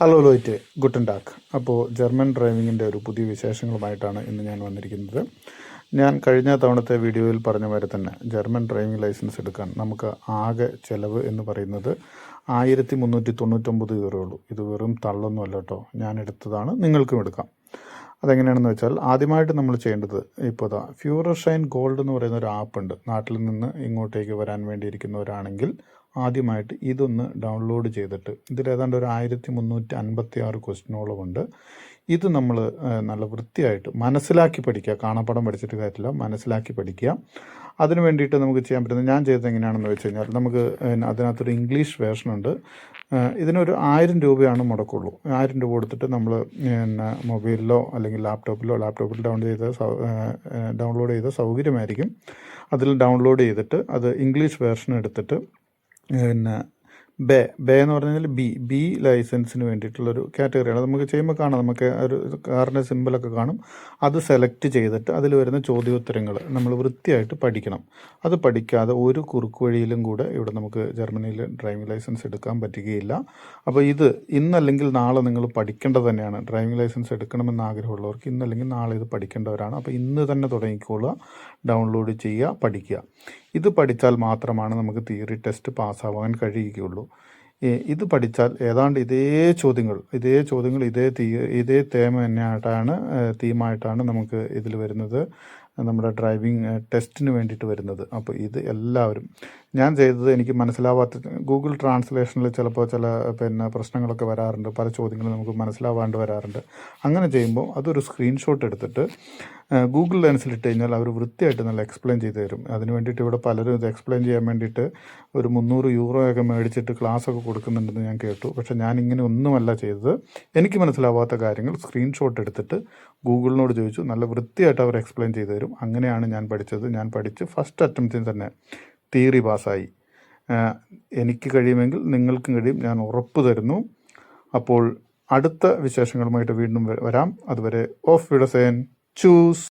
Hello ലോയിറ്റ്, ഗുട്ടൻ ടാക്ക്. അപ്പോൾ ജർമ്മൻ ഡ്രൈവിങ്ങിൻ്റെ ഒരു പുതിയ വിശേഷങ്ങളുമായിട്ടാണ് ഇന്ന് ഞാൻ വന്നിരിക്കുന്നത്. ഞാൻ കഴിഞ്ഞ തവണത്തെ വീഡിയോയിൽ പറഞ്ഞ മാതിരി തന്നെ ജർമ്മൻ ഡ്രൈവിംഗ് ലൈസൻസ് എടുക്കാൻ നമുക്ക് ആകെ ചിലവ് എന്ന് പറയുന്നത് 1399 യൂറോ ഉള്ളൂ. ഇത് വെറും തള്ളൊന്നുമല്ല കേട്ടോ, ഞാൻ എടുത്തതാണ്, നിങ്ങൾക്കും എടുക്കാം. അതെങ്ങനെയാണെന്ന് വെച്ചാൽ ആദ്യമായിട്ട് നമ്മൾ ചെയ്യേണ്ടത് ഇപ്പോൾ ഫ്യൂറർഷൈൻ ഗോൾഡ് എന്ന് പറയുന്ന ഒരു ആപ്പ് ഉണ്ട്. നാട്ടിൽ നിന്ന് ഇങ്ങോട്ടേക്ക് വരാൻ വേണ്ടിയിരിക്കുന്നവരാണെങ്കിൽ ആദ്യമായിട്ട് ഇതൊന്ന് ഡൗൺലോഡ് ചെയ്തിട്ട്, ഇതിലേതാണ്ട് ഒരു 1356 ക്വസ്റ്റ്യനോളമുണ്ട്. ഇത് നമ്മൾ നല്ല വൃത്തിയായിട്ട് മനസ്സിലാക്കി പഠിക്കുക. കാണാപ്പാഠം പഠിച്ചിട്ട് കാര്യമില്ല, മനസ്സിലാക്കി പഠിക്കുക. അതിന് വേണ്ടിയിട്ട് നമുക്ക് ചെയ്യാൻ പറ്റുന്നത്, ഞാൻ ചെയ്തത് എങ്ങനെയാണെന്ന് വെച്ച് കഴിഞ്ഞാൽ, നമുക്ക് അതിനകത്തൊരു ഇംഗ്ലീഷ് വേർഷൻ ഉണ്ട്. ഇതിനൊരു 1000 രൂപയാണ് മുടക്കുള്ളൂ. 1000 രൂപ കൊടുത്തിട്ട് നമ്മൾ മൊബൈലിലോ അല്ലെങ്കിൽ ലാപ്ടോപ്പിൽ ഡൗൺലോഡ് ചെയ്ത സൗകര്യമായിരിക്കും. അതിൽ ഡൗൺലോഡ് ചെയ്തിട്ട് അത് ഇംഗ്ലീഷ് വേർഷൻ എടുത്തിട്ട് ബേ എന്ന് പറഞ്ഞാൽ ബി ലൈസൻസിന് വേണ്ടിയിട്ടുള്ളൊരു കാറ്റഗറിയാണ്. നമുക്ക് ചെയ്യുമ്പോൾ കാണാം, നമുക്ക് ഒരു കാറിൻ്റെ സിമ്പിളൊക്കെ കാണും. അത് സെലക്ട് ചെയ്തിട്ട് അതിൽ വരുന്ന ചോദ്യോത്തരങ്ങൾ നമ്മൾ വൃത്തിയായിട്ട് പഠിക്കണം. അത് പഠിക്കാതെ ഒരു കുറുക്ക് വഴിയിലും കൂടെ ഇവിടെ നമുക്ക് ജർമ്മനിയിൽ ഡ്രൈവിംഗ് ലൈസൻസ് എടുക്കാൻ പറ്റുകയില്ല. അപ്പോൾ ഇത് ഇന്നല്ലെങ്കിൽ നാളെ നിങ്ങൾ പഠിക്കേണ്ടത് തന്നെയാണ്. ഡ്രൈവിംഗ് ലൈസൻസ് എടുക്കണമെന്ന് ആഗ്രഹമുള്ളവർക്ക് ഇന്നല്ലെങ്കിൽ നാളെ ഇത് പഠിക്കേണ്ടവരാണ്. അപ്പോൾ ഇന്ന് തന്നെ തുടങ്ങിക്കോളുക, ഡൗൺലോഡ് ചെയ്യുക, പഠിക്കുക. ഇത് പഠിച്ചാൽ മാത്രമാണ് നമുക്ക് തിയറി ടെസ്റ്റ് പാസ്സാവാൻ കഴിയുകയുള്ളൂ. ഇത് പഠിച്ചാൽ ഏതാണ്ട് ഇതേ ചോദ്യങ്ങൾ ഇതേ തീമായിട്ടാണ് നമുക്ക് ഇതിൽ വരുന്നത്, നമ്മുടെ ഡ്രൈവിംഗ് ടെസ്റ്റിന് വേണ്ടിയിട്ട് വരുന്നത്. അപ്പോൾ ഇത് എല്ലാവരും, ഞാൻ ചെയ്തത് എനിക്ക് മനസ്സിലാവാത്ത, ഗൂഗിൾ ട്രാൻസ്ലേഷനിൽ ചിലപ്പോൾ ചില പ്രശ്നങ്ങളൊക്കെ വരാറുണ്ട്. പല ചോദ്യങ്ങളും നമുക്ക് മനസ്സിലാവാണ്ട് വരാറുണ്ട്. അങ്ങനെ ചെയ്യുമ്പോൾ അതൊരു സ്ക്രീൻഷോട്ട് എടുത്തിട്ട് ഗൂഗിൾ ലെൻസിലിട്ട് കഴിഞ്ഞാൽ അവർ വൃത്തിയായിട്ട് നല്ല എക്സ്പ്ലെയിൻ ചെയ്ത് തരും. അതിന് വേണ്ടിയിട്ട് ഇവിടെ പലരും ഇത് എക്സ്പ്ലെയിൻ ചെയ്യാൻ വേണ്ടിയിട്ട് ഒരു 300 യൂറോയൊക്കെ മേടിച്ചിട്ട് ക്ലാസ്സൊക്കെ കൊടുക്കുന്നുണ്ടെന്ന് ഞാൻ കേട്ടു. പക്ഷേ ഞാൻ ഇങ്ങനെ ഒന്നുമല്ല ചെയ്തത്. എനിക്ക് മനസ്സിലാവാത്ത കാര്യങ്ങൾ സ്ക്രീൻഷോട്ട് എടുത്തിട്ട് ഗൂഗിളിനോട് ചോദിച്ചു, നല്ല വൃത്തിയായിട്ട് അവർ എക്സ്പ്ലെയിൻ ചെയ്ത് തരും. അങ്ങനെയാണ് ഞാൻ പഠിച്ചത്. ഞാൻ പഠിച്ച് ഫസ്റ്റ് അറ്റംപ്റ്റിൽ തന്നെ തിയറി പാസ്സായി. എനിക്ക് കഴിയുമെങ്കിൽ നിങ്ങൾക്കും കഴിയും, ഞാൻ ഉറപ്പ് തരുന്നു. അപ്പോൾ അടുത്ത വിശേഷങ്ങളുമായിട്ട് വീണ്ടും വരാം. അതുവരെ ഓഫ് വിഡസേൻ, ചൂസ്.